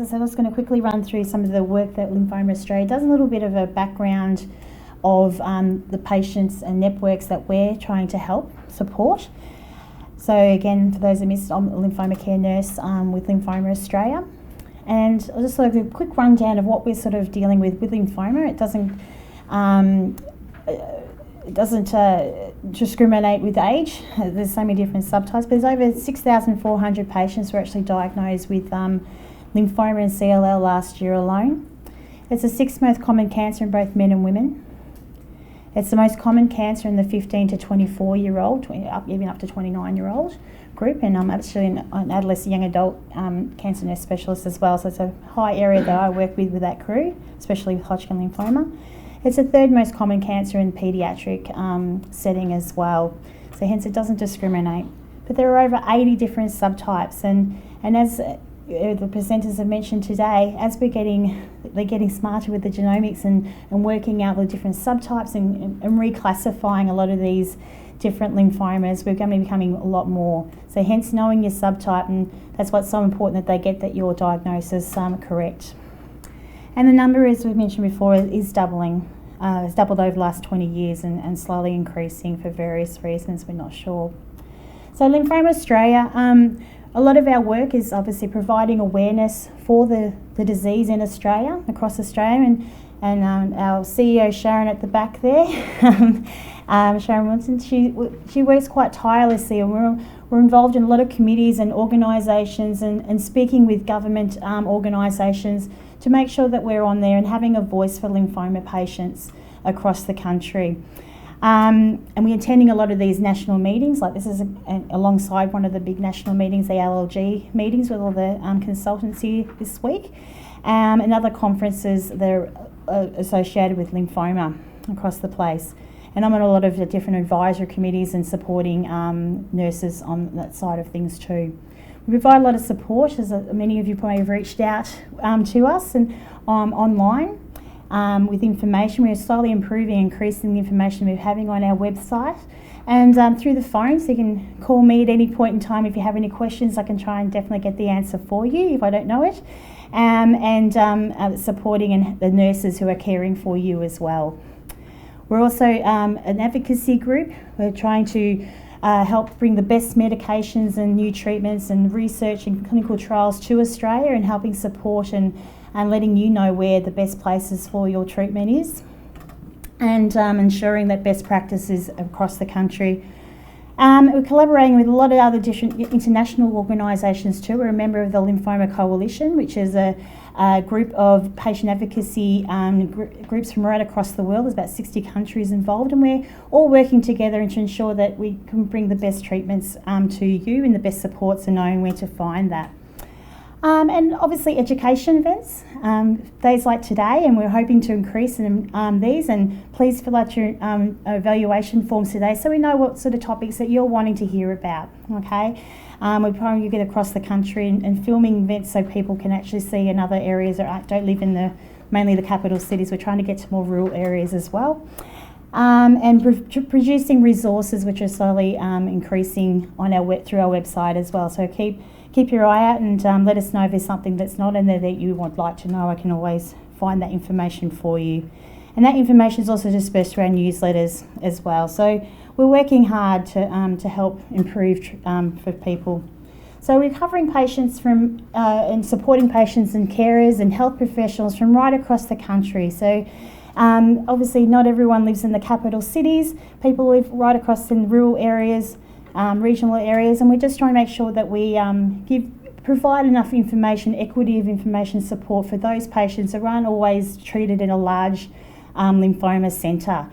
as I said, I was going to quickly run through some of the work that Lymphoma Australia does, a little bit of a background of the patients and networks that we're trying to help support. So again, for those that missed, I'm a lymphoma care nurse with Lymphoma Australia. And I'll just like a quick rundown of what we're sort of dealing with lymphoma. It doesn't discriminate with age. There's so many different subtypes, but there's over 6,400 patients who were actually diagnosed with lymphoma and CLL last year alone. It's the sixth most common cancer in both men and women. It's the most common cancer in the 15 to 24-year-old, even up to 29-year-old group, and I'm actually an adolescent young adult cancer nurse specialist as well, so it's a high area that I work with that crew, especially with Hodgkin lymphoma. It's the third most common cancer in paediatric setting as well, so hence it doesn't discriminate. But there are over 80 different subtypes, and as the presenters have mentioned today, as they're getting smarter with the genomics and working out the different subtypes and reclassifying a lot of these different lymphomas, we're going to be becoming a lot more. So hence knowing your subtype, and that's what's so important, that they get that your diagnosis correct. And the number, as we mentioned before, is doubling. It's doubled over the last 20 years and slowly increasing for various reasons, we're not sure. So Lymphoma Australia, a lot of our work is obviously providing awareness for the disease in Australia, across Australia, and our CEO Sharon at the back there, Sharon Wilson, she works quite tirelessly, and we're involved in a lot of committees and organisations and speaking with government organisations to make sure that we're on there and having a voice for lymphoma patients across the country. And we're attending a lot of these national meetings, like this is alongside one of the big national meetings, the LLG meetings with all the consultancy this week, and other conferences that are associated with lymphoma across the place. And I'm on a lot of the different advisory committees and supporting nurses on that side of things too. We provide a lot of support, as many of you probably have reached out to us and online. With information, we're slowly improving, increasing the information we're having on our website, and through the phone, so you can call me at any point in time if you have any questions. I can try and definitely get the answer for you if I don't know it, and supporting the nurses who are caring for you as well. We're also an advocacy group. We're trying to help bring the best medications and new treatments and research and clinical trials to Australia, and helping support and letting you know where the best places for your treatment is, and ensuring that best practices across the country. We're collaborating with a lot of other different international organisations too. We're a member of the Lymphoma Coalition, which is a group of patient advocacy groups from right across the world. There's about 60 countries involved, and we're all working together to ensure that we can bring the best treatments to you and the best supports, and knowing where to find that. And obviously education events, days like today, and we're hoping to increase these, and please fill out your evaluation forms today so we know what sort of topics that you're wanting to hear about, okay? We're trying to get across the country and filming events so people can actually see in other areas that don't live in mainly the capital cities. We're trying to get to more rural areas as well. And producing resources which are slowly increasing on through our website as well. So keep your eye out, and let us know if there's something that's not in there that you would like to know. I can always find that information for you. And that information is also dispersed through our newsletters as well. So we're working hard to help improve for people. So we're covering patients from and supporting patients and carers and health professionals from right across the country. So obviously not everyone lives in the capital cities. People live right across in rural areas, regional areas, and we're just trying to make sure that we provide enough information, equity of information support for those patients who aren't always treated in a large lymphoma centre,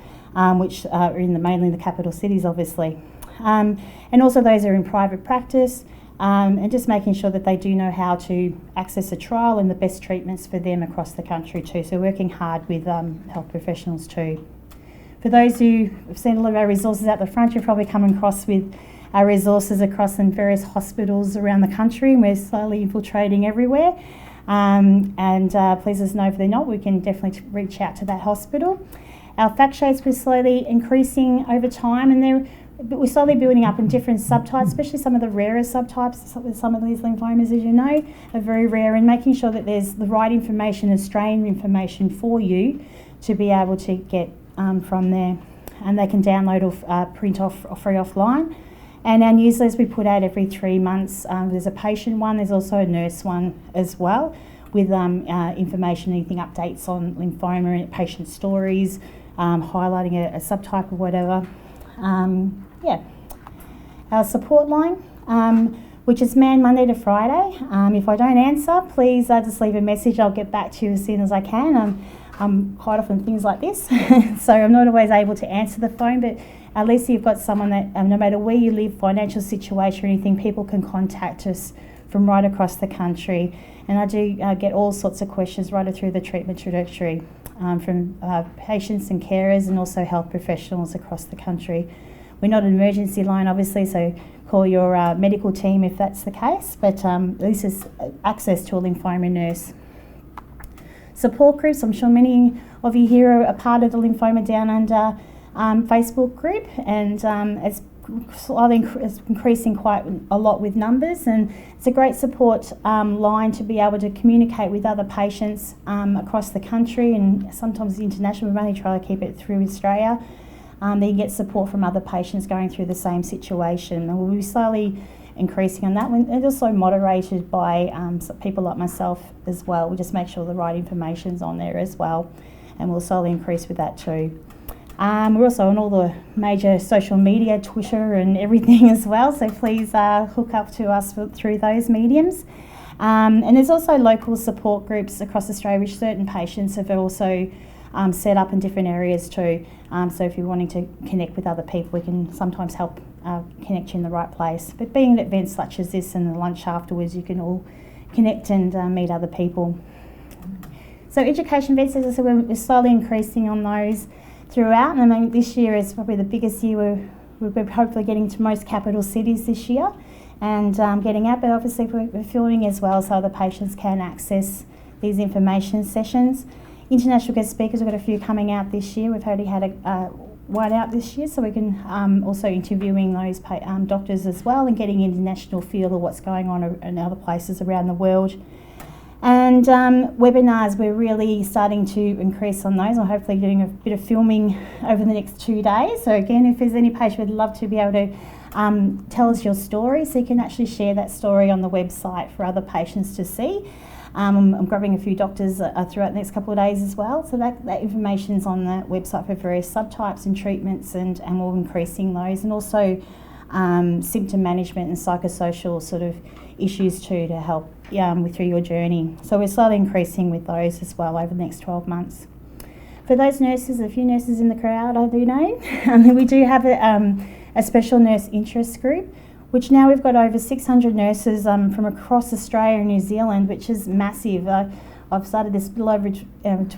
which are mainly in the capital cities, obviously. And also those who are in private practice, and just making sure that they do know how to access a trial and the best treatments for them across the country too. So working hard with health professionals too. For those who have seen a lot of our resources out the front, you've probably come across with our resources across in various hospitals around the country, and we're slowly infiltrating everywhere. Please let us know if they're not. We can definitely reach out to that hospital. Our fact sheets were slowly increasing over time, and but we're slowly building up in different subtypes, especially some of the rarer subtypes. Some of these lymphomas, as you know, are very rare, and making sure that there's the right information, Australian information for you to be able to get from there. And they can download or print off free offline. And our newsletters we put out every 3 months. There's a patient one, there's also a nurse one as well, with information, anything, updates on lymphoma, patient stories, highlighting a subtype or whatever. Our support line, which is manned Monday to Friday. If I don't answer, please just leave a message. I'll get back to you as soon as I can. I'm quite often things like this, so I'm not always able to answer the phone, but at least you've got someone that, no matter where you live, financial situation or anything, people can contact us from right across the country. And I do get all sorts of questions right through the treatment trajectory from patients and carers, and also health professionals across the country. We're not an emergency line, obviously, so call your medical team if that's the case, but this is access to a lymphoma nurse. Support groups, I'm sure many of you here are a part of the Lymphoma Down Under Facebook group, and it's increasing quite a lot with numbers, and it's a great support line to be able to communicate with other patients across the country, and sometimes international. We only try to keep it through Australia. Then you get support from other patients going through the same situation, and we'll be slowly increasing on that one. It's also moderated by people like myself as well. We just make sure the right information's on there as well, and we'll slowly increase with that too. We're also on all the major social media, Twitter and everything as well, so please hook up to us through those mediums. And there's also local support groups across Australia, which certain patients have also set up in different areas too. So if you're wanting to connect with other people, we can sometimes help connect you in the right place. But being at events such as this and the lunch afterwards, you can all connect and meet other people. So education events, as I said, we're slowly increasing on those throughout. And I mean, this year is probably the biggest year. We're hopefully getting to most capital cities this year, and getting out. But obviously we're filming as well, so the patients can access these information sessions. International guest speakers, we've got a few coming out this year. We've already had one out this year, so we can also interviewing those doctors as well, and getting international feel of what's going on in other places around the world. And webinars, we're really starting to increase on those. We're hopefully doing a bit of filming over the next 2 days. So again, if there's any patient, we'd love to be able to tell us your story, so you can actually share that story on the website for other patients to see. I'm grabbing a few doctors throughout the next couple of days as well, so that information's on the website for various subtypes and treatments, and we're increasing those, and also symptom management and psychosocial sort of issues too, to help through your journey. So we're slowly increasing with those as well over the next 12 months. For those nurses, a few nurses in the crowd I do know, we do have a special nurse interest group, which now we've got over 600 nurses from across Australia and New Zealand, which is massive. I've started this a little over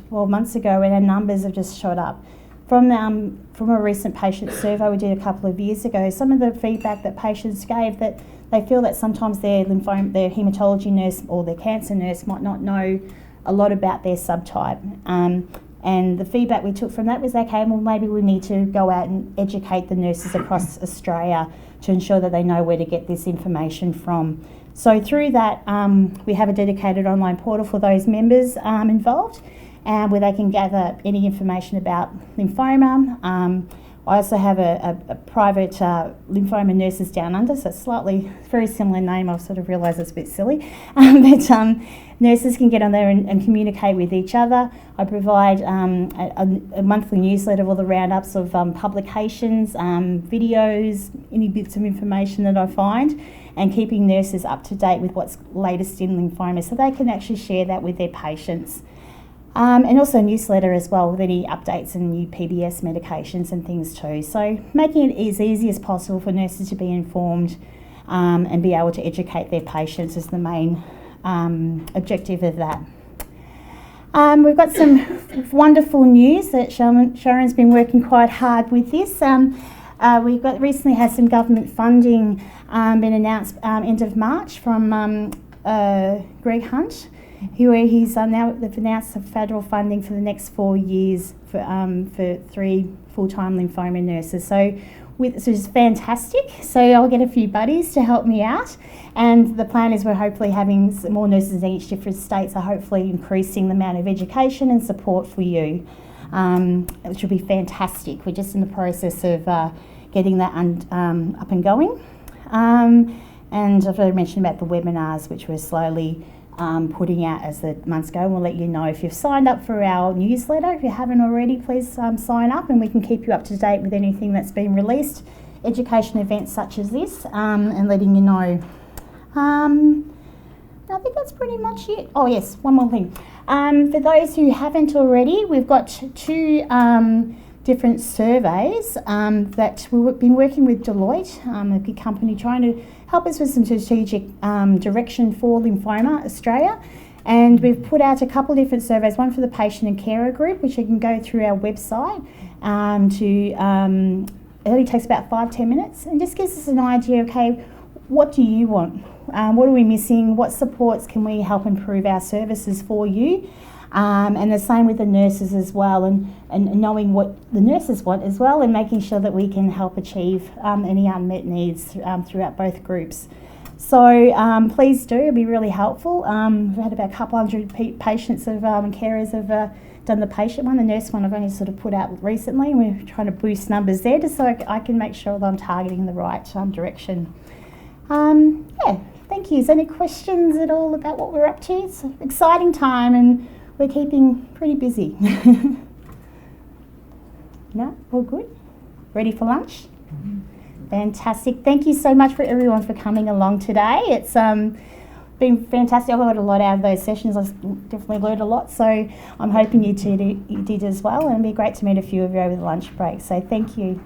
12 months ago, and our numbers have just shot up. From a recent patient survey we did a couple of years ago, some of the feedback that patients gave, that they feel that sometimes their haematology nurse or their cancer nurse might not know a lot about their subtype. And the feedback we took from that was, okay, well, maybe we need to go out and educate the nurses across Australia to ensure that they know where to get this information from. So through that, we have a dedicated online portal for those members involved, where they can gather any information about lymphoma. I also have a private Lymphoma Nurses Down Under, so it's slightly very similar name. I've sort of realised it's a bit silly, but nurses can get on there and communicate with each other. I provide a monthly newsletter of all the roundups of publications, videos, any bits of information that I find, and keeping nurses up to date with what's latest in lymphoma, so they can actually share that with their patients. And also a newsletter as well with any updates and new PBS medications and things too. So making it as easy as possible for nurses to be informed and be able to educate their patients is the main objective of that. We've got some wonderful news that Sharon's been working quite hard with this. We've recently had some government funding been announced end of March from Greg Hunt. He's now they've announced the federal funding for the next 4 years for 3 full-time lymphoma nurses. So which is fantastic. So I'll get a few buddies to help me out. And the plan is we're hopefully having some more nurses in each different state, so hopefully increasing the amount of education and support for you, which will be fantastic. We're just in the process of getting that up and going. And I've already mentioned about the webinars, which we're slowly putting out as the months go. We'll let you know if you've signed up for our newsletter. If you haven't already, please sign up, and we can keep you up to date with anything that's been released, education events such as this, and letting you know. I think that's pretty much it. Oh yes, one more thing. For those who haven't already, we've got two different surveys that we've been working with Deloitte, a big company, trying to help us with some strategic direction for Lymphoma Australia. And we've put out a couple of different surveys, one for the patient and carer group, which you can go through our website it only takes about 5-10 minutes, and just gives us an idea, okay, what do you want? What are we missing? What supports can we help improve our services for you? And the same with the nurses as well, and knowing what the nurses want as well, and making sure that we can help achieve any unmet needs throughout both groups. So please do, it'll be really helpful. We've had about a couple hundred patients and carers have done the patient one. The nurse one I've only sort of put out recently, and we're trying to boost numbers there just so I can make sure that I'm targeting the right direction. Yeah, thank you. Is there any questions at all about what we're up to? It's an exciting time and we're keeping pretty busy. No, all good? Ready for lunch? Mm-hmm. Fantastic. Thank you so much for everyone for coming along today. It's been fantastic. I've got a lot out of those sessions. I've definitely learned a lot, so I'm hoping you did as well, and it'd be great to meet a few of you over the lunch break. So thank you.